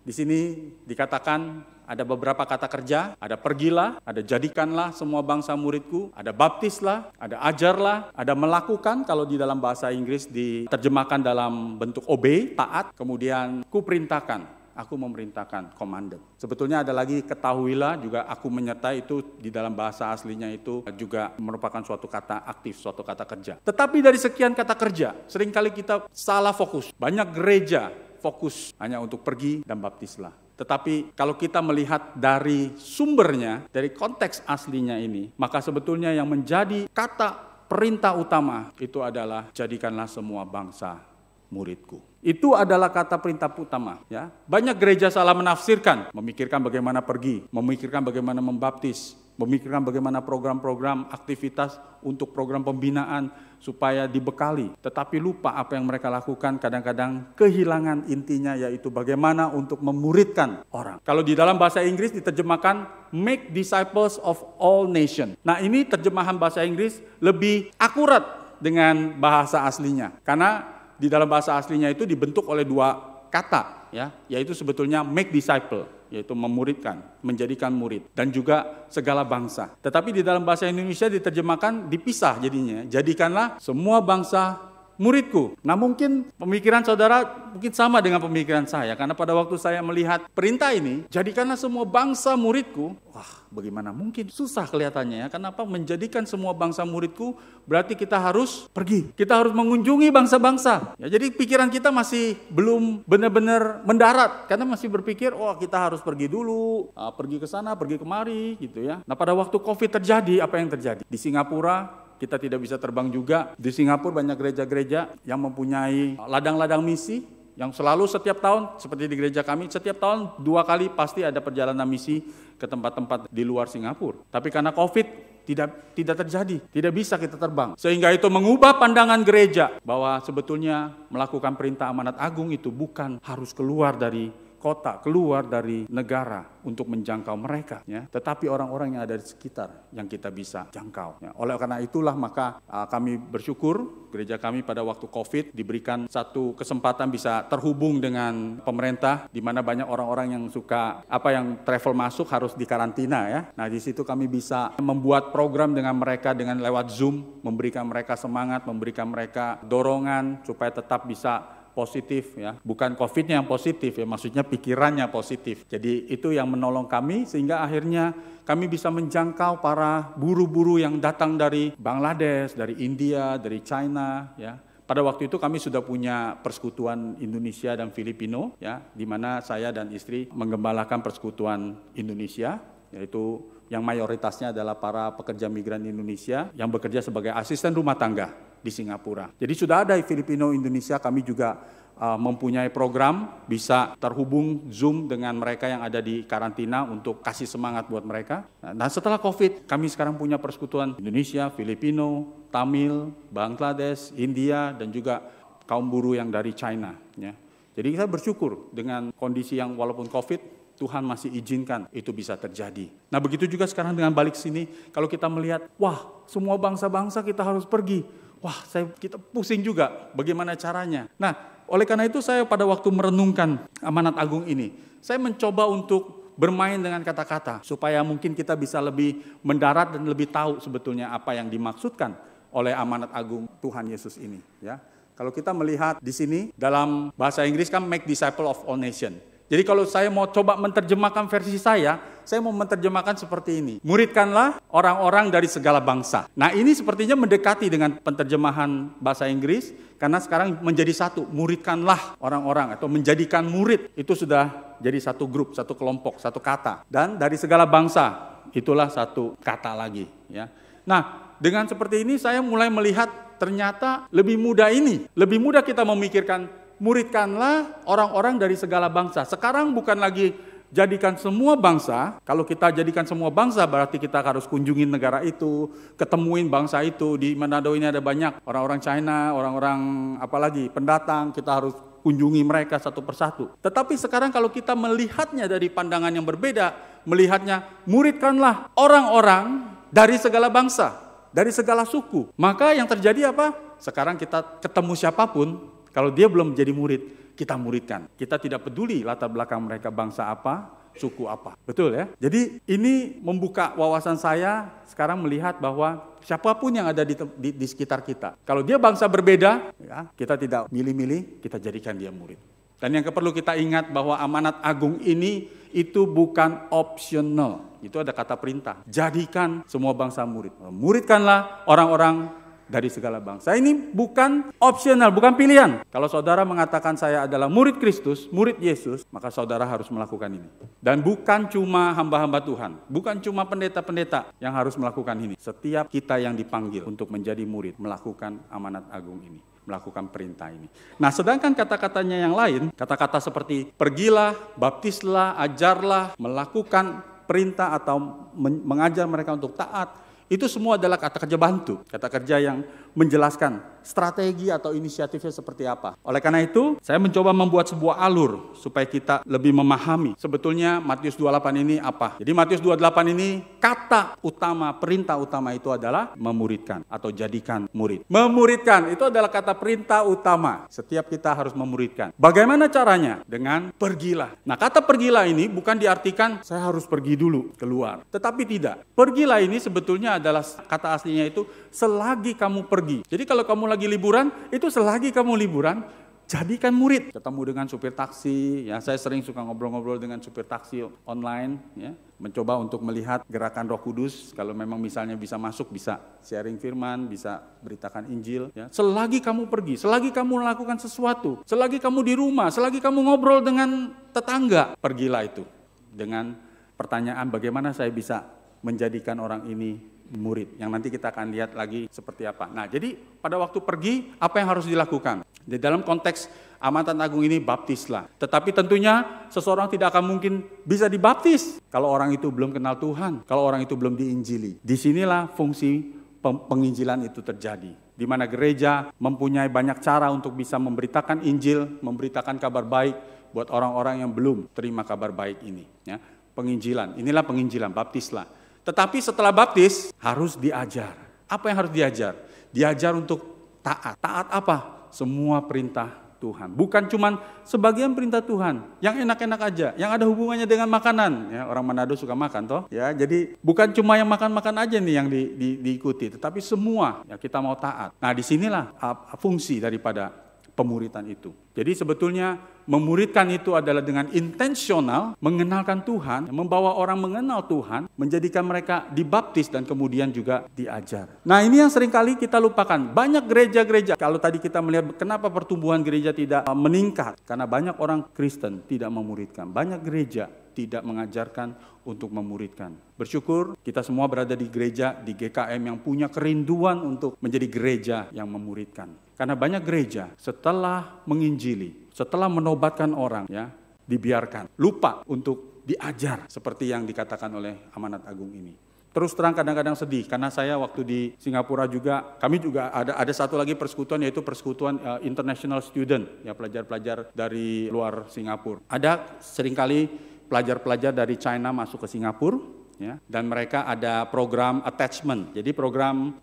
Di sini dikatakan ada beberapa kata kerja, ada pergilah, ada jadikanlah semua bangsa muridku, ada baptislah, ada ajarlah, ada melakukan, kalau di dalam bahasa Inggris diterjemahkan dalam bentuk obey, taat, kemudian kuperintahkan, aku memerintahkan, commanded. Sebetulnya ada lagi ketahuilah, juga aku menyertai, itu di dalam bahasa aslinya itu juga merupakan suatu kata aktif, suatu kata kerja. Tetapi dari sekian kata kerja, seringkali kita salah fokus. Banyak gereja fokus hanya untuk pergi dan baptislah. Tetapi kalau kita melihat dari sumbernya, dari konteks aslinya ini, maka sebetulnya yang menjadi kata perintah utama itu adalah jadikanlah semua bangsa muridku. Itu adalah kata perintah utama. Ya. Banyak gereja salah menafsirkan, memikirkan bagaimana pergi, memikirkan bagaimana membaptis, memikirkan bagaimana program-program aktivitas untuk program pembinaan supaya dibekali. Tetapi lupa apa yang mereka lakukan, kadang-kadang kehilangan intinya, yaitu bagaimana untuk memuridkan orang. Kalau di dalam bahasa Inggris diterjemahkan make disciples of all nations. Nah, ini terjemahan bahasa Inggris lebih akurat dengan bahasa aslinya. Karena di dalam bahasa aslinya itu dibentuk oleh dua kata, ya, yaitu sebetulnya make disciple, yaitu memuridkan, menjadikan murid, dan juga segala bangsa. Tetapi di dalam bahasa Indonesia diterjemahkan dipisah jadinya, jadikanlah semua bangsa muridku. Nah, mungkin pemikiran saudara mungkin sama dengan pemikiran saya, karena pada waktu saya melihat perintah ini, jadikanlah semua bangsa muridku, wah, bagaimana mungkin? Susah kelihatannya ya. Kenapa menjadikan semua bangsa muridku? Berarti kita harus pergi. Kita harus mengunjungi bangsa-bangsa. Ya, jadi pikiran kita masih belum benar-benar mendarat. Karena masih berpikir, oh kita harus pergi dulu, pergi ke sana, pergi kemari gitu ya. Nah, pada waktu COVID terjadi, apa yang terjadi? Di Singapura, kita tidak bisa terbang juga. Di Singapura banyak gereja-gereja yang mempunyai ladang-ladang misi, yang selalu setiap tahun, seperti di gereja kami, setiap tahun 2 kali pasti ada perjalanan misi ke tempat-tempat di luar Singapura. Tapi karena COVID tidak terjadi, tidak bisa kita terbang. Sehingga itu mengubah pandangan gereja bahwa sebetulnya melakukan perintah amanat agung itu bukan harus keluar dari kota, keluar dari negara untuk menjangkau mereka, ya. Tetapi orang-orang yang ada di sekitar yang kita bisa jangkau. Ya. Oleh karena itulah maka kami bersyukur gereja kami pada waktu COVID diberikan satu kesempatan bisa terhubung dengan pemerintah, di mana banyak orang-orang yang suka yang travel masuk harus dikarantina ya. Nah, di situ kami bisa membuat program dengan mereka dengan lewat Zoom, memberikan mereka semangat, memberikan mereka dorongan supaya tetap bisa positif ya, bukan COVID-nya yang positif ya, maksudnya pikirannya positif. Jadi itu yang menolong kami sehingga akhirnya kami bisa menjangkau para buru-buru yang datang dari Bangladesh, dari India, dari China ya. Pada waktu itu kami sudah punya persekutuan Indonesia dan Filipino ya, di mana saya dan istri menggembalakan persekutuan Indonesia, yaitu yang mayoritasnya adalah para pekerja migran Indonesia yang bekerja sebagai asisten rumah tangga di Singapura. Jadi sudah ada Filipino Indonesia, kami juga mempunyai program bisa terhubung Zoom dengan mereka yang ada di karantina untuk kasih semangat buat mereka. Nah, setelah COVID, kami sekarang punya persekutuan Indonesia, Filipino, Tamil, Bangladesh, India, dan juga kaum buruh yang dari China. Ya. Jadi kita bersyukur dengan kondisi yang walaupun COVID, Tuhan masih izinkan itu bisa terjadi. Nah, begitu juga sekarang dengan balik sini, kalau kita melihat, wah, semua bangsa-bangsa kita harus pergi. Wah, kita pusing juga bagaimana caranya. Nah, oleh karena itu saya pada waktu merenungkan amanat agung ini, saya mencoba untuk bermain dengan kata-kata supaya mungkin kita bisa lebih mendarat dan lebih tahu sebetulnya apa yang dimaksudkan oleh amanat agung Tuhan Yesus ini. Ya, kalau kita melihat di sini dalam bahasa Inggris kan make disciple of all nations. Jadi kalau saya mau coba menerjemahkan versi saya mau menerjemahkan seperti ini. Muridkanlah orang-orang dari segala bangsa. Nah, ini sepertinya mendekati dengan penerjemahan bahasa Inggris, karena sekarang menjadi satu. Muridkanlah orang-orang atau menjadikan murid. Itu sudah jadi satu grup, satu kelompok, satu kata. Dan dari segala bangsa, itulah satu kata lagi. Ya. Nah, dengan seperti ini saya mulai melihat ternyata lebih mudah ini. Lebih mudah kita memikirkan muridkanlah orang-orang dari segala bangsa. Sekarang bukan lagi jadikan semua bangsa. Kalau kita jadikan semua bangsa berarti kita harus kunjungin negara itu, ketemuin bangsa itu. Di Manado ini ada banyak orang-orang China, orang-orang apalagi pendatang, kita harus kunjungi mereka satu persatu. Tetapi sekarang kalau kita melihatnya dari pandangan yang berbeda, melihatnya muridkanlah orang-orang dari segala bangsa, dari segala suku. Maka yang terjadi apa? Sekarang kita ketemu siapapun, Kalau dia belum menjadi murid, kita muridkan. Kita tidak peduli latar belakang mereka bangsa apa, suku apa. Betul ya? Jadi ini membuka wawasan saya sekarang melihat bahwa siapapun yang ada di sekitar kita. Kalau dia bangsa berbeda, ya, kita tidak milih-milih, kita jadikan dia murid. Dan yang perlu kita ingat bahwa amanat agung ini itu bukan optional. Itu ada kata perintah. Jadikan semua bangsa murid. Muridkanlah orang-orang dari segala bangsa. Ini bukan optional, bukan pilihan. Kalau saudara mengatakan saya adalah murid Kristus, murid Yesus, maka saudara harus melakukan ini. Dan bukan cuma hamba-hamba Tuhan, bukan cuma pendeta-pendeta yang harus melakukan ini. Setiap kita yang dipanggil untuk menjadi murid melakukan amanat agung ini, melakukan perintah ini. Nah, sedangkan kata-katanya yang lain, kata-kata seperti pergilah, baptislah, ajarlah, melakukan perintah atau mengajar mereka untuk taat, itu semua adalah kata kerja bantu, kata kerja yang menjelaskan strategi atau inisiatifnya seperti apa. Oleh karena itu, saya mencoba membuat sebuah alur supaya kita lebih memahami sebetulnya Matius 28 ini apa. Jadi Matius 28 ini kata utama, perintah utama itu adalah memuridkan atau jadikan murid. Memuridkan itu adalah kata perintah utama. Setiap kita harus memuridkan. Bagaimana caranya? Dengan pergilah. Nah, kata pergilah ini bukan diartikan saya harus pergi dulu keluar. Tetapi tidak. Pergilah ini sebetulnya adalah kata aslinya itu selagi kamu pergi. Jadi kalau kamu lagi liburan, itu selagi kamu liburan, jadikan murid. Ketemu dengan supir taksi, ya saya sering suka ngobrol-ngobrol dengan supir taksi online, ya, mencoba untuk melihat gerakan Roh Kudus. Kalau memang misalnya bisa masuk, bisa sharing firman, bisa beritakan Injil. Ya. Selagi kamu pergi, selagi kamu melakukan sesuatu, selagi kamu di rumah, selagi kamu ngobrol dengan tetangga, pergilah itu dengan pertanyaan bagaimana saya bisa menjadikan orang ini murid, yang nanti kita akan lihat lagi seperti apa. Nah, jadi pada waktu pergi, apa yang harus dilakukan? Di dalam konteks amanat agung ini, baptislah. Tetapi tentunya seseorang tidak akan mungkin bisa dibaptis kalau orang itu belum kenal Tuhan, kalau orang itu belum diinjili. Disinilah fungsi penginjilan itu terjadi, di mana gereja mempunyai banyak cara untuk bisa memberitakan Injil, memberitakan kabar baik buat orang-orang yang belum terima kabar baik ini. Ya, penginjilan, inilah penginjilan, baptislah. Tetapi setelah baptis harus diajar. Apa yang harus diajar? Diajar untuk taat. Taat apa? Semua perintah Tuhan. Bukan cuma sebagian perintah Tuhan yang enak-enak aja, yang ada hubungannya dengan makanan. Ya, orang Manado suka makan toh. Ya, jadi bukan cuma yang makan-makan aja nih yang diikuti, tetapi semua ya kita mau taat. Nah, disinilah fungsi daripada pemuridan itu. Jadi sebetulnya memuridkan itu adalah dengan intensional mengenalkan Tuhan, membawa orang mengenal Tuhan, menjadikan mereka dibaptis dan kemudian juga diajar. Nah, ini yang seringkali kita lupakan. Banyak gereja-gereja, kalau tadi kita melihat kenapa pertumbuhan gereja tidak meningkat, karena banyak orang Kristen tidak memuridkan. Banyak gereja tidak mengajarkan untuk memuridkan. Bersyukur kita semua berada di gereja, di GKM yang punya kerinduan untuk menjadi gereja yang memuridkan. Karena banyak gereja setelah menginjili, setelah menobatkan orang, ya, dibiarkan, lupa untuk diajar seperti yang dikatakan oleh amanat agung ini. Terus terang kadang-kadang sedih, karena saya waktu di Singapura juga, kami juga ada satu lagi persekutuan, yaitu persekutuan international student, ya, pelajar-pelajar dari luar Singapura. Ada seringkali pelajar-pelajar dari China masuk ke Singapura, ya, dan mereka ada program attachment. Jadi program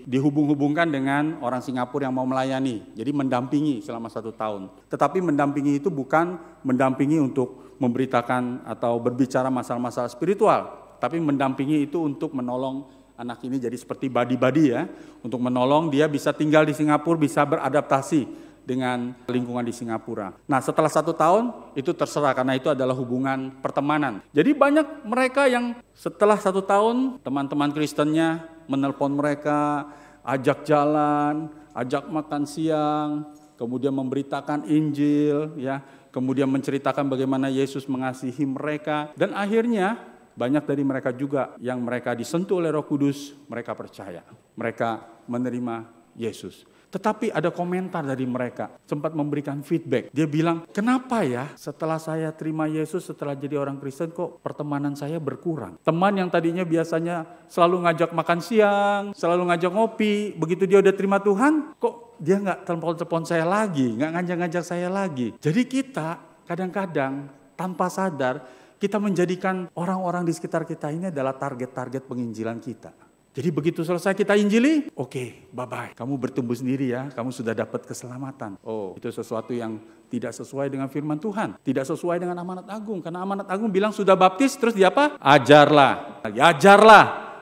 dihubung-hubungkan dengan orang Singapura yang mau melayani. Jadi mendampingi selama 1 tahun. Tetapi mendampingi itu bukan mendampingi untuk memberitakan atau berbicara masalah-masalah spiritual, tapi mendampingi itu untuk menolong anak ini jadi seperti buddy-buddy, ya, untuk menolong dia bisa tinggal di Singapura, bisa beradaptasi dengan lingkungan di Singapura. Nah, setelah 1 tahun itu terserah, karena itu adalah hubungan pertemanan. Jadi banyak mereka yang setelah 1 tahun teman-teman Kristennya menelpon mereka, ajak jalan, ajak makan siang, kemudian memberitakan Injil, ya, kemudian menceritakan bagaimana Yesus mengasihi mereka, dan akhirnya banyak dari mereka juga yang mereka disentuh oleh Roh Kudus, mereka percaya, mereka menerima Yesus. Tetapi ada komentar dari mereka, sempat memberikan feedback. Dia bilang, kenapa ya setelah saya terima Yesus, setelah jadi orang Kristen, kok pertemanan saya berkurang? Teman yang tadinya biasanya selalu ngajak makan siang, selalu ngajak ngopi, begitu dia udah terima Tuhan, kok dia nggak telepon-telepon saya lagi, nggak ngajak-ngajak saya lagi. Jadi kita kadang-kadang tanpa sadar, kita menjadikan orang-orang di sekitar kita ini adalah target-target penginjilan kita. Jadi begitu selesai kita injili, oke, bye-bye. Kamu bertumbuh sendiri ya, kamu sudah dapat keselamatan. Oh, itu sesuatu yang tidak sesuai dengan firman Tuhan. Tidak sesuai dengan amanat agung. Karena amanat agung bilang sudah baptis, terus dia apa? Ajarlah.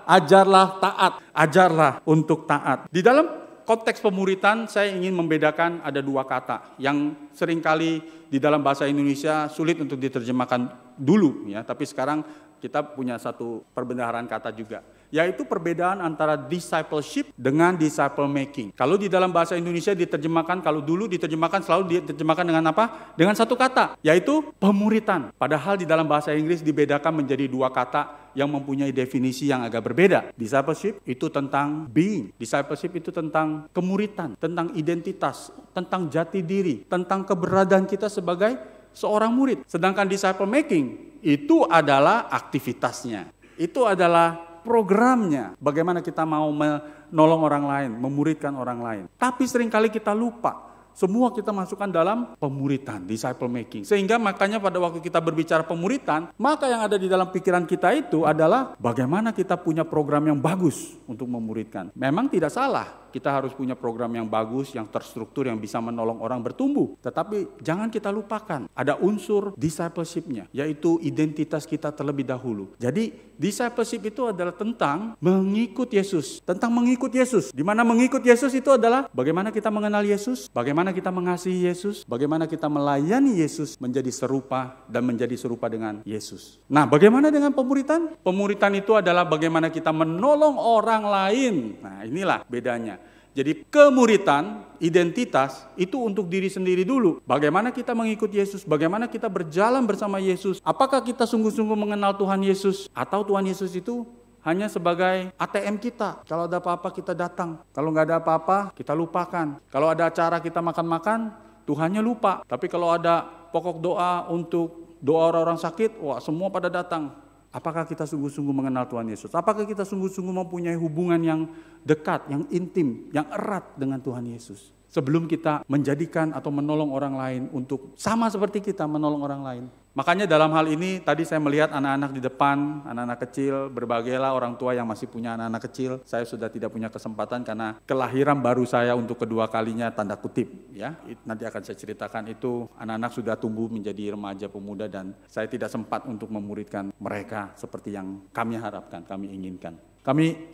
Ajarlah taat. Ajarlah untuk taat. Di dalam konteks pemuritan, saya ingin membedakan ada dua kata yang seringkali di dalam bahasa Indonesia sulit untuk diterjemahkan dulu, ya. Tapi sekarang kita punya satu perbendaharaan kata juga, yaitu perbedaan antara discipleship dengan disciple making. Kalau di dalam bahasa Indonesia diterjemahkan, kalau dulu diterjemahkan selalu diterjemahkan dengan apa? Dengan satu kata, yaitu pemuritan. Padahal di dalam bahasa Inggris dibedakan menjadi dua kata yang mempunyai definisi yang agak berbeda. Discipleship itu tentang being, discipleship itu tentang kemuritan, tentang identitas, tentang jati diri, tentang keberadaan kita sebagai seorang murid. Sedangkan disciple making itu adalah aktivitasnya, itu adalah programnya, bagaimana kita mau menolong orang lain, memuridkan orang lain. Tapi seringkali kita lupa, semua kita masukkan dalam pemuritan, disciple making. Sehingga makanya pada waktu kita berbicara pemuritan, maka yang ada di dalam pikiran kita itu adalah bagaimana kita punya program yang bagus untuk memuridkan. Memang tidak salah, kita harus punya program yang bagus, yang terstruktur, yang bisa menolong orang bertumbuh. Tetapi jangan kita lupakan, ada unsur discipleship-nya, yaitu identitas kita terlebih dahulu. Jadi discipleship itu adalah tentang mengikut Yesus, tentang mengikut Yesus. Di mana mengikut Yesus itu adalah bagaimana kita mengenal Yesus, bagaimana kita mengasihi Yesus, bagaimana kita melayani Yesus menjadi serupa dan menjadi serupa dengan Yesus. Nah, bagaimana dengan pemuritan? Pemuritan itu adalah bagaimana kita menolong orang lain. Nah, inilah bedanya. Jadi kemuritan, identitas itu untuk diri sendiri dulu. Bagaimana kita mengikut Yesus, bagaimana kita berjalan bersama Yesus. Apakah kita sungguh-sungguh mengenal Tuhan Yesus, atau Tuhan Yesus itu hanya sebagai ATM kita. Kalau ada apa-apa kita datang, kalau nggak ada apa-apa kita lupakan. Kalau ada acara kita makan-makan, Tuhannya lupa. Tapi kalau ada pokok doa untuk doa orang-orang sakit, wah semua pada datang. Apakah kita sungguh-sungguh mengenal Tuhan Yesus? Apakah kita sungguh-sungguh mempunyai hubungan yang dekat, yang intim, yang erat dengan Tuhan Yesus? Sebelum kita menjadikan atau menolong orang lain untuk sama seperti kita menolong orang lain. Makanya dalam hal ini tadi saya melihat anak-anak di depan, anak-anak kecil, berbagailah orang tua yang masih punya anak-anak kecil. Saya sudah tidak punya kesempatan karena kelahiran baru saya untuk kedua kalinya, tanda kutip, ya. Nanti akan saya ceritakan itu, anak-anak sudah tumbuh menjadi remaja pemuda dan saya tidak sempat untuk memuridkan mereka seperti yang kami harapkan, kami inginkan.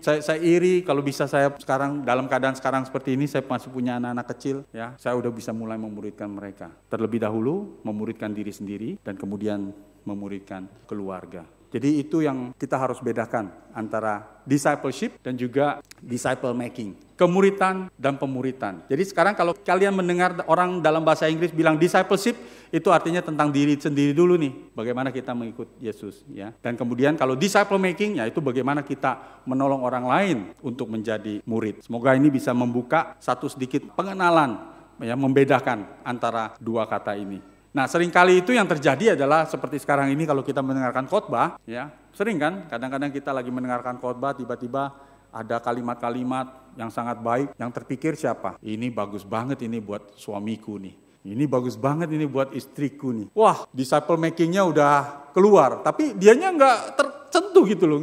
Saya iri kalau bisa saya sekarang dalam keadaan sekarang seperti ini, saya masih punya anak-anak kecil, ya, saya udah bisa mulai memuridkan mereka. Terlebih dahulu memuridkan diri sendiri dan kemudian memuridkan keluarga. Jadi itu yang kita harus bedakan antara discipleship dan juga disciple making. Kemuritan dan pemuritan. Jadi sekarang kalau kalian mendengar orang dalam bahasa Inggris bilang discipleship, itu artinya tentang diri sendiri dulu nih. Bagaimana kita mengikut Yesus, ya. Dan kemudian kalau disciple making, ya itu bagaimana kita menolong orang lain untuk menjadi murid. Semoga ini bisa membuka satu sedikit pengenalan, ya, membedakan antara dua kata ini. Nah, seringkali itu yang terjadi adalah seperti sekarang ini kalau kita mendengarkan khotbah, ya, sering kan, kadang-kadang kita lagi mendengarkan khotbah, tiba-tiba ada kalimat-kalimat yang sangat baik, yang terpikir siapa? Ini bagus banget ini buat suamiku nih. Ini bagus banget ini buat istriku nih. Wah, disciple making-nya udah keluar, tapi dianya nggak tersentuh gitu loh.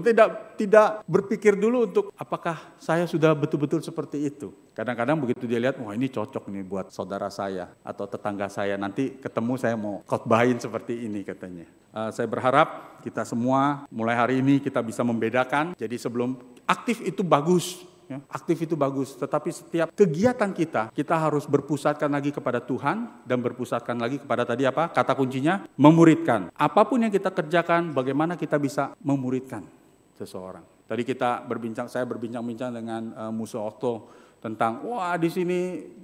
Tidak berpikir dulu untuk apakah saya sudah betul-betul seperti itu. Kadang-kadang begitu dia lihat, wah ini cocok nih buat saudara saya atau tetangga saya. Nanti ketemu saya mau khotbahin seperti ini katanya. Saya berharap kita semua mulai hari ini kita bisa membedakan. Jadi sebelum aktif itu bagus. Ya, aktif itu bagus, tetapi setiap kegiatan kita harus berpusatkan lagi kepada Tuhan dan berpusatkan lagi kepada tadi apa? Kata kuncinya, memuridkan. Apapun yang kita kerjakan, bagaimana kita bisa memuridkan seseorang. Tadi saya berbincang-bincang dengan Musa Okto tentang, wah di sini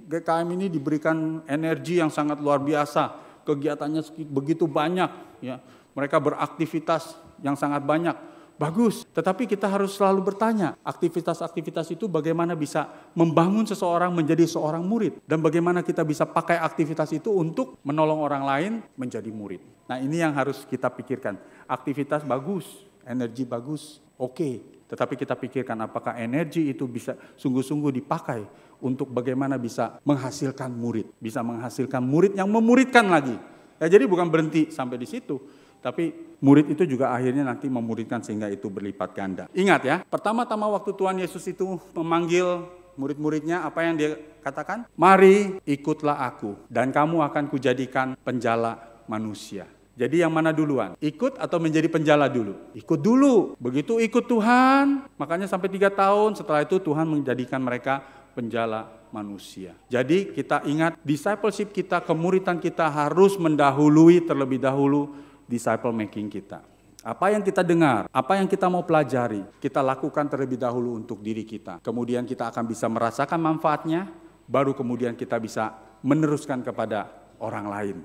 GKM ini diberikan energi yang sangat luar biasa, kegiatannya begitu banyak, ya. Mereka beraktivitas yang sangat banyak. Bagus, tetapi kita harus selalu bertanya, aktivitas-aktivitas itu bagaimana bisa membangun seseorang menjadi seorang murid, dan bagaimana kita bisa pakai aktivitas itu untuk menolong orang lain menjadi murid. Nah, ini yang harus kita pikirkan. Aktivitas bagus, energi bagus, oke. Tetapi kita pikirkan apakah energi itu bisa sungguh-sungguh dipakai untuk bagaimana bisa menghasilkan murid, bisa menghasilkan murid yang memuridkan lagi. Ya, jadi bukan berhenti sampai di situ, tapi murid itu juga akhirnya nanti memuridkan sehingga itu berlipat ganda. Ingat ya, pertama-tama waktu Tuhan Yesus itu memanggil murid-muridnya, apa yang dia katakan? Mari ikutlah aku dan kamu akan kujadikan penjala manusia. Jadi yang mana duluan? Ikut atau menjadi penjala dulu? Ikut dulu. Begitu ikut Tuhan, makanya sampai 3 tahun setelah itu Tuhan menjadikan mereka penjala manusia. Jadi kita ingat, discipleship kita, kemuritan kita harus mendahului terlebih dahulu disciple making kita. Apa yang kita dengar, apa yang kita mau pelajari, kita lakukan terlebih dahulu untuk diri kita. Kemudian kita akan bisa merasakan manfaatnya, baru kemudian kita bisa meneruskan kepada orang lain.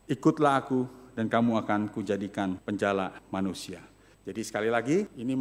Ikutlah aku dan kamu akan kujadikan penjala manusia. Jadi sekali lagi, ini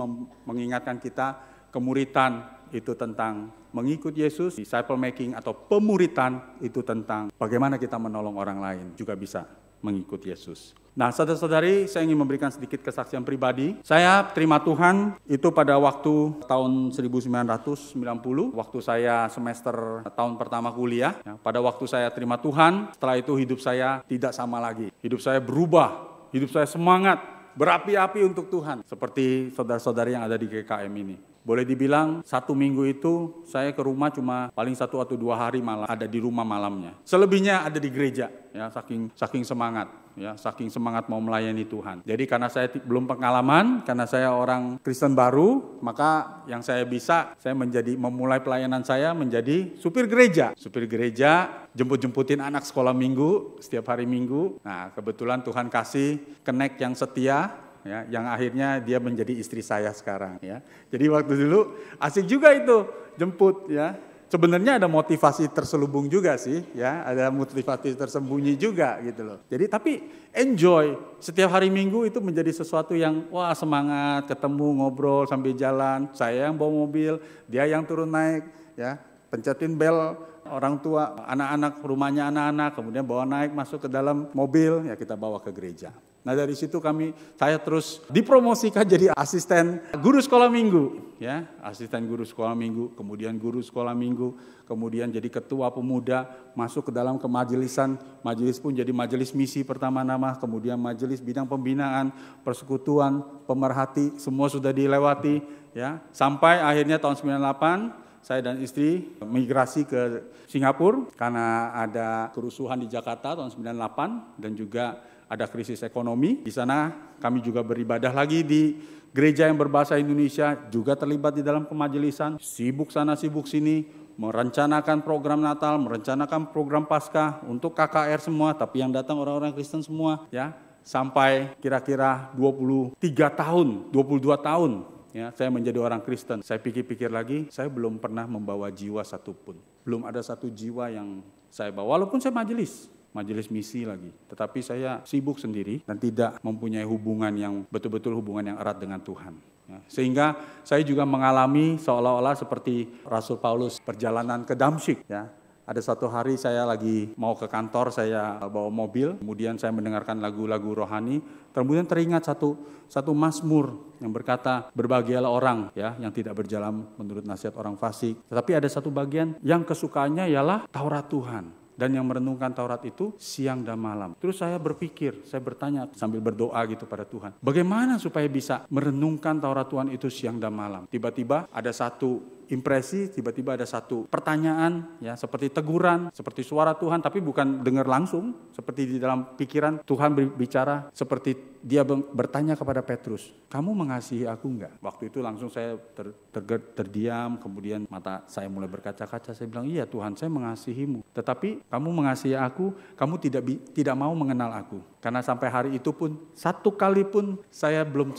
mengingatkan kita, kemuritan itu tentang mengikut Yesus, disciple making atau pemuritan itu tentang bagaimana kita menolong orang lain juga bisa mengikut Yesus. Nah, saudara-saudari, saya ingin memberikan sedikit kesaksian pribadi. Saya terima Tuhan itu pada waktu tahun 1990, waktu saya semester tahun pertama kuliah. Ya, pada waktu saya terima Tuhan, setelah itu hidup saya tidak sama lagi. Hidup saya berubah, hidup saya semangat, berapi-api untuk Tuhan. Seperti saudara-saudari yang ada di GKM ini. Boleh dibilang 1 minggu itu saya ke rumah cuma paling 1 atau 2 hari malam, ada di rumah malamnya. Selebihnya ada di gereja, ya, saking semangat, ya, saking semangat mau melayani Tuhan. Jadi karena saya belum pengalaman, karena saya orang Kristen baru, maka yang saya bisa, saya memulai pelayanan saya menjadi supir gereja. Supir gereja, jemput-jemputin anak sekolah minggu, setiap hari Minggu. Nah, kebetulan Tuhan kasih kenek yang setia, ya, yang akhirnya dia menjadi istri saya sekarang, ya. Jadi waktu dulu asik juga itu jemput, ya. Sebenarnya ada motivasi terselubung juga sih, ya, ada motivasi tersembunyi juga gitu loh. Jadi tapi enjoy, setiap hari Minggu itu menjadi sesuatu yang wah semangat, ketemu, ngobrol sambil jalan, saya yang bawa mobil, dia yang turun naik, ya, pencetin bel orang tua, anak-anak, rumahnya anak-anak, kemudian bawa naik masuk ke dalam mobil, ya kita bawa ke gereja. Nah dari situ saya terus dipromosikan jadi asisten guru sekolah minggu, ya, asisten guru sekolah minggu, kemudian guru sekolah minggu, kemudian jadi ketua pemuda, masuk ke dalam kemajelisan, majelis pun jadi majelis misi pertama-nama, kemudian majelis bidang pembinaan, persekutuan, pemerhati, semua sudah dilewati, ya, sampai akhirnya tahun 98 saya dan istri migrasi ke Singapura karena ada kerusuhan di Jakarta tahun 98 dan juga ada krisis ekonomi. Di sana kami juga beribadah lagi di gereja yang berbahasa Indonesia, juga terlibat di dalam kemajelisan, sibuk sana sibuk sini, merencanakan program Natal, merencanakan program Paskah untuk KKR semua, tapi yang datang orang-orang Kristen semua, ya. Sampai kira-kira 22 tahun, ya, saya menjadi orang Kristen. Saya pikir-pikir lagi, saya belum pernah membawa jiwa satupun. Belum ada satu jiwa yang saya bawa, walaupun saya majelis misi lagi. Tetapi saya sibuk sendiri dan tidak mempunyai hubungan yang betul-betul hubungan yang erat dengan Tuhan. Ya, sehingga saya juga mengalami seolah-olah seperti Rasul Paulus perjalanan ke Damsyik. Ya. Ada satu hari saya lagi mau ke kantor, saya bawa mobil, kemudian saya mendengarkan lagu-lagu rohani, kemudian teringat satu mazmur yang berkata, berbahagialah orang, ya, yang tidak berjalan menurut nasihat orang fasik. Tetapi ada satu bagian yang kesukaannya ialah Taurat Tuhan. Dan yang merenungkan Taurat itu siang dan malam. Terus saya berpikir, saya bertanya sambil berdoa gitu pada Tuhan. Bagaimana supaya bisa merenungkan Taurat Tuhan itu siang dan malam? Tiba-tiba ada satu impresi, tiba-tiba ada satu pertanyaan, ya, seperti teguran, seperti suara Tuhan, tapi bukan dengar langsung, seperti di dalam pikiran Tuhan berbicara, seperti dia bertanya kepada Petrus, kamu mengasihi aku enggak? Waktu itu langsung saya terdiam, kemudian mata saya mulai berkaca-kaca, saya bilang, iya Tuhan, saya mengasihimu, tetapi kamu mengasihi aku, kamu tidak mau mengenal aku, karena sampai hari itu pun, satu kali pun saya belum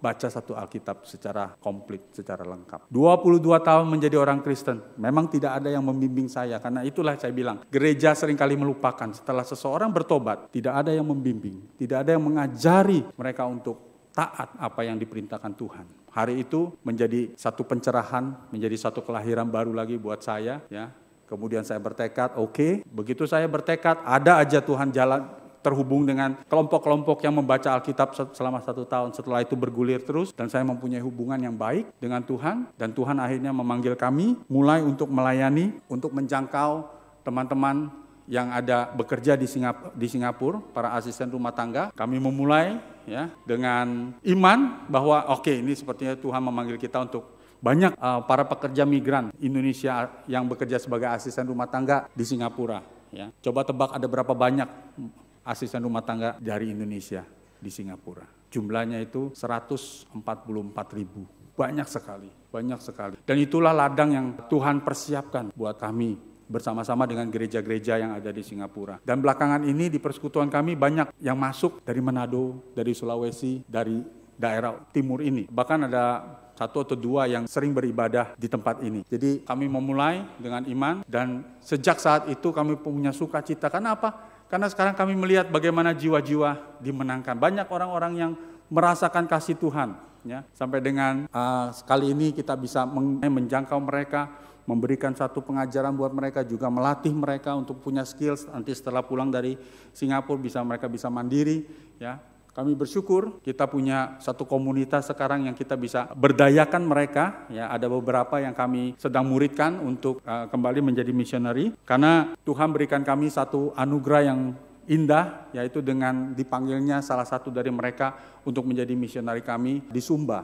baca satu Alkitab secara komplit, secara lengkap. 22 tahun menjadi orang Kristen, memang tidak ada yang membimbing saya, karena itulah saya bilang, gereja seringkali melupakan, setelah seseorang bertobat, tidak ada yang membimbing, tidak ada yang mengajari mereka untuk taat apa yang diperintahkan Tuhan. Hari itu menjadi satu pencerahan, menjadi satu kelahiran baru lagi buat saya, ya. Kemudian saya bertekad, oke, begitu saya bertekad, ada aja Tuhan jalan, terhubung dengan kelompok-kelompok yang membaca Alkitab selama 1 tahun. Setelah itu bergulir terus dan saya mempunyai hubungan yang baik dengan Tuhan. Dan Tuhan akhirnya memanggil kami mulai untuk melayani, untuk menjangkau teman-teman yang ada bekerja di Singapura, para asisten rumah tangga, kami memulai ya dengan iman bahwa ini sepertinya Tuhan memanggil kita untuk banyak para pekerja migran Indonesia yang bekerja sebagai asisten rumah tangga di Singapura. Ya. Coba tebak ada berapa banyak asisten rumah tangga dari Indonesia di Singapura. Jumlahnya itu 144.000. Banyak sekali. Dan itulah ladang yang Tuhan persiapkan buat kami bersama-sama dengan gereja-gereja yang ada di Singapura. Dan belakangan ini di persekutuan kami banyak yang masuk dari Manado, dari Sulawesi, dari daerah timur ini. Bahkan ada 1 atau 2 yang sering beribadah di tempat ini. Jadi kami memulai dengan iman dan sejak saat itu kami punya sukacita. Karena apa? Karena sekarang kami melihat bagaimana jiwa-jiwa dimenangkan. Banyak orang-orang yang merasakan kasih Tuhan. Ya, sampai dengan kali ini kita bisa menjangkau mereka, memberikan satu pengajaran buat mereka, juga melatih mereka untuk punya skills nanti setelah pulang dari Singapura mereka bisa mandiri. Ya, kami bersyukur kita punya satu komunitas sekarang yang kita bisa berdayakan mereka. Ya, ada beberapa yang kami sedang muridkan untuk kembali menjadi missionary, karena Tuhan berikan kami satu anugerah yang indah, yaitu dengan dipanggilnya salah satu dari mereka untuk menjadi misionari kami di Sumba.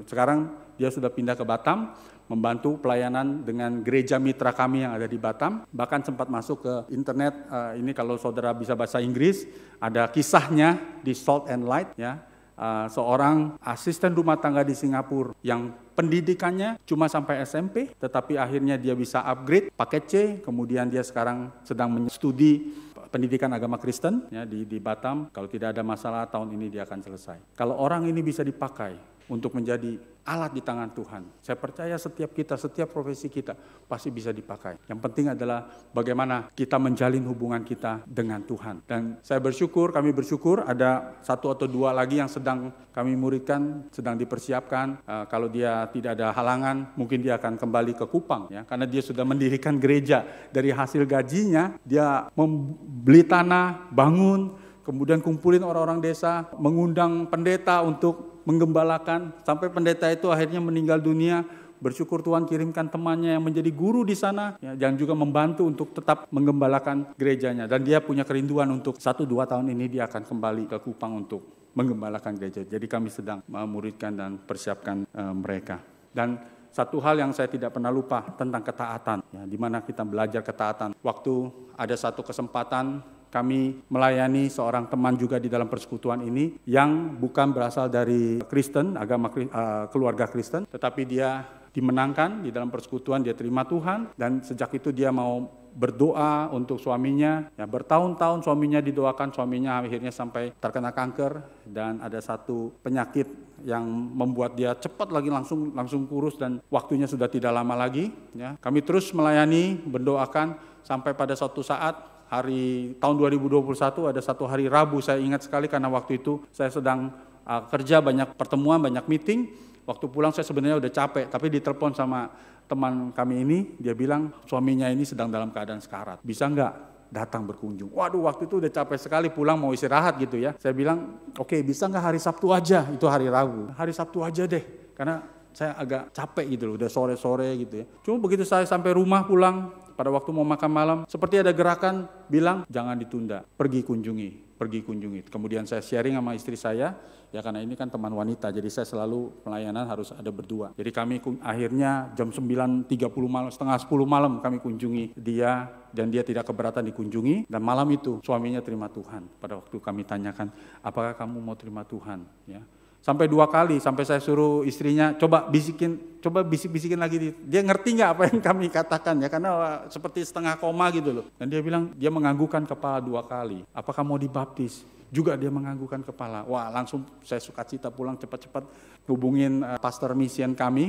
Sekarang dia sudah pindah ke Batam, membantu pelayanan dengan gereja mitra kami yang ada di Batam. Bahkan sempat masuk ke internet, ini kalau saudara bisa bahasa Inggris, ada kisahnya di Salt and Light, ya. Seorang asisten rumah tangga di Singapura yang pendidikannya cuma sampai SMP, tetapi akhirnya dia bisa upgrade paket C, kemudian dia sekarang sedang studi pendidikan agama Kristen ya di Batam. Kalau tidak ada masalah tahun ini dia akan selesai. Kalau orang ini bisa dipakai untuk menjadi alat di tangan Tuhan, saya percaya setiap profesi kita pasti bisa dipakai. Yang penting adalah bagaimana kita menjalin hubungan kita dengan Tuhan. Dan kami bersyukur ada 1 atau 2 lagi yang sedang kami muridkan, sedang dipersiapkan. Kalau dia tidak ada halangan, mungkin dia akan kembali ke Kupang ya, karena dia sudah mendirikan gereja. Dari hasil gajinya dia membeli tanah, bangun, kemudian kumpulin orang-orang desa, mengundang pendeta untuk menggembalakan, sampai pendeta itu akhirnya meninggal dunia. Bersyukur Tuhan kirimkan temannya yang menjadi guru di sana, ya, dan juga membantu untuk tetap menggembalakan gerejanya. Dan dia punya kerinduan untuk 1-2 tahun ini dia akan kembali ke Kupang untuk menggembalakan gereja. Jadi kami sedang memuridkan dan persiapkan mereka. Dan satu hal yang saya tidak pernah lupa tentang ketaatan, ya, di mana kita belajar ketaatan. Waktu ada satu kesempatan kami melayani seorang teman juga di dalam persekutuan ini yang bukan berasal dari Kristen, keluarga Kristen, tetapi dia dimenangkan di dalam persekutuan, dia terima Tuhan, dan sejak itu dia mau berdoa untuk suaminya. Ya, bertahun-tahun suaminya didoakan, suaminya akhirnya sampai terkena kanker, dan ada satu penyakit yang membuat dia cepat lagi langsung kurus dan waktunya sudah tidak lama lagi. Ya, kami terus melayani, mendoakan sampai pada suatu saat tahun 2021 ada satu hari Rabu, saya ingat sekali karena waktu itu saya sedang kerja, banyak pertemuan, banyak meeting. Waktu pulang saya sebenarnya udah capek, tapi ditelepon sama teman kami ini, dia bilang suaminya ini sedang dalam keadaan sekarat. Bisa nggak datang berkunjung? Waduh, waktu itu udah capek sekali, pulang mau istirahat gitu ya. Saya bilang, oke, bisa nggak hari Sabtu aja? Itu hari Rabu. Hari Sabtu aja deh, karena saya agak capek gitu loh, udah sore-sore gitu ya. Cuma begitu saya sampai rumah pulang, pada waktu mau makan malam, seperti ada gerakan bilang, jangan ditunda, pergi kunjungi. Kemudian saya sharing sama istri saya, ya karena ini kan teman wanita, jadi saya selalu pelayanan harus ada berdua. Jadi kami akhirnya jam 9.30 malam, setengah 10 malam kami kunjungi dia, dan dia tidak keberatan dikunjungi. Dan malam itu suaminya terima Tuhan. Pada waktu kami tanyakan, apakah kamu mau terima Tuhan? Ya. Sampai 2 kali, sampai saya suruh istrinya, coba bisik-bisikin lagi. Dia ngerti nggak apa yang kami katakan ya, karena seperti setengah koma gitu loh. Dan dia bilang, dia menganggukkan kepala 2 kali. Apakah mau dibaptis? Juga dia menganggukkan kepala. Wah, langsung saya sukacita pulang cepat-cepat hubungin pastor mission kami,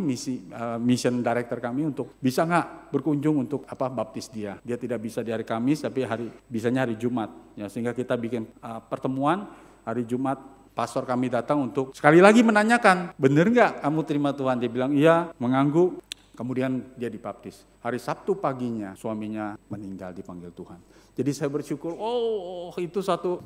mission director kami untuk bisa nggak berkunjung untuk baptis dia. Dia tidak bisa di hari Kamis, tapi bisanya hari Jumat. Ya, sehingga kita bikin pertemuan hari Jumat. Pastor kami datang untuk sekali lagi menanyakan, benar nggak kamu terima Tuhan? Dia bilang iya, mengangguk. Kemudian dia dibaptis. Hari Sabtu paginya suaminya meninggal dipanggil Tuhan. Jadi saya bersyukur, itu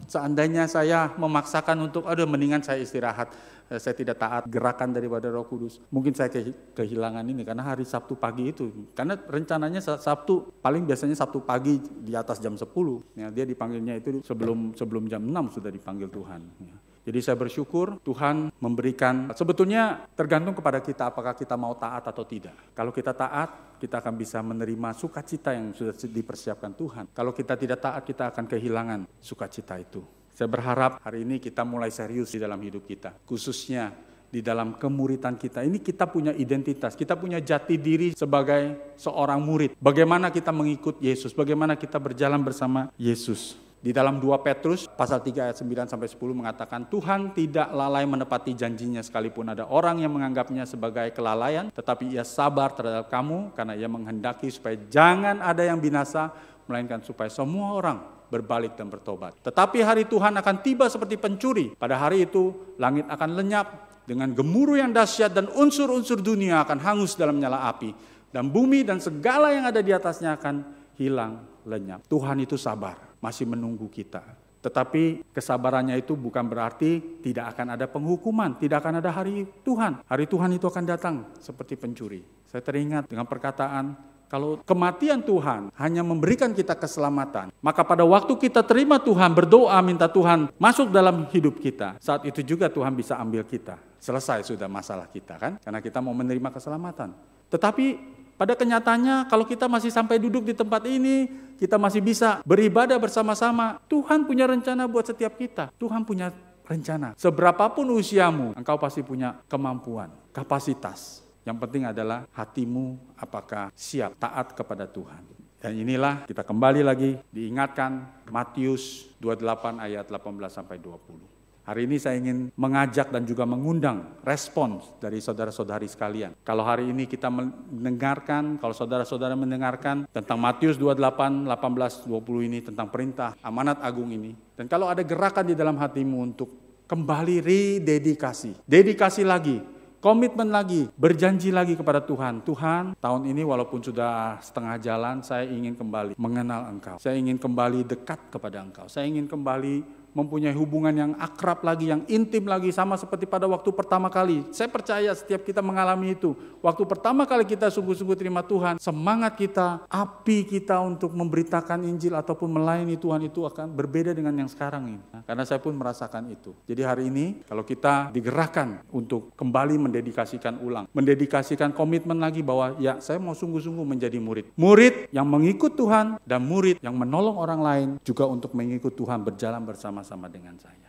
seandainya saya memaksakan untuk, mendingan saya istirahat, saya tidak taat gerakan daripada Roh Kudus. Mungkin saya kehilangan ini karena hari Sabtu pagi itu. Karena rencananya Sabtu, paling biasanya Sabtu pagi di atas jam 10. Ya, dia dipanggilnya itu sebelum jam 6 sudah dipanggil Tuhan. Ya. Jadi saya bersyukur Tuhan memberikan, sebetulnya tergantung kepada kita apakah kita mau taat atau tidak. Kalau kita taat, kita akan bisa menerima sukacita yang sudah dipersiapkan Tuhan. Kalau kita tidak taat, kita akan kehilangan sukacita itu. Saya berharap hari ini kita mulai serius di dalam hidup kita, khususnya di dalam kemuritan kita. Ini kita punya identitas, kita punya jati diri sebagai seorang murid. Bagaimana kita mengikut Yesus, bagaimana kita berjalan bersama Yesus. Di dalam 2 Petrus pasal 3 ayat 9-10 mengatakan, Tuhan tidak lalai menepati janjinya sekalipun ada orang yang menganggapnya sebagai kelalaian, tetapi ia sabar terhadap kamu karena ia menghendaki supaya jangan ada yang binasa, melainkan supaya semua orang berbalik dan bertobat. Tetapi hari Tuhan akan tiba seperti pencuri. Pada hari itu langit akan lenyap dengan gemuruh yang dahsyat dan unsur-unsur dunia akan hangus dalam nyala api. Dan bumi dan segala yang ada di atasnya akan hilang lenyap. Tuhan itu sabar. Masih menunggu kita. Tetapi kesabarannya itu bukan berarti tidak akan ada penghukuman, tidak akan ada hari Tuhan. Hari Tuhan itu akan datang seperti pencuri. Saya teringat dengan perkataan, kalau kematian Tuhan hanya memberikan kita keselamatan, maka pada waktu kita terima Tuhan, berdoa minta Tuhan masuk dalam hidup kita, saat itu juga Tuhan bisa ambil kita. Selesai sudah masalah kita kan, karena kita mau menerima keselamatan. Tetapi pada kenyataannya kalau kita masih sampai duduk di tempat ini, kita masih bisa beribadah bersama-sama. Tuhan punya rencana buat setiap kita. Tuhan punya rencana. Seberapapun usiamu, engkau pasti punya kemampuan, kapasitas. Yang penting adalah hatimu apakah siap taat kepada Tuhan. Dan inilah kita kembali lagi diingatkan Matius 28 ayat 18-20. Hari ini saya ingin mengajak dan juga mengundang respons dari saudara-saudari sekalian. Kalau hari ini kita mendengarkan, kalau saudara-saudara mendengarkan tentang Matius 28, 18, 20 ini, tentang perintah amanat agung ini. Dan kalau ada gerakan di dalam hatimu untuk kembali rededikasi, dedikasi lagi, komitmen lagi, berjanji lagi kepada Tuhan. Tuhan, tahun ini walaupun sudah setengah jalan, saya ingin kembali mengenal Engkau. Saya ingin kembali dekat kepada Engkau. Saya ingin kembali mempunyai hubungan yang akrab lagi, yang intim lagi, sama seperti pada waktu pertama kali. Saya percaya setiap kita mengalami itu. Waktu pertama kali kita sungguh-sungguh terima Tuhan, semangat kita, api kita untuk memberitakan Injil ataupun melayani Tuhan itu akan berbeda dengan yang sekarang ini. Karena saya pun merasakan itu. Jadi hari ini kalau kita digerakkan untuk kembali mendedikasikan ulang, mendedikasikan komitmen lagi bahwa ya saya mau sungguh-sungguh menjadi murid. Murid yang mengikut Tuhan dan murid yang menolong orang lain juga untuk mengikut Tuhan, berjalan bersama-sama dengan saya.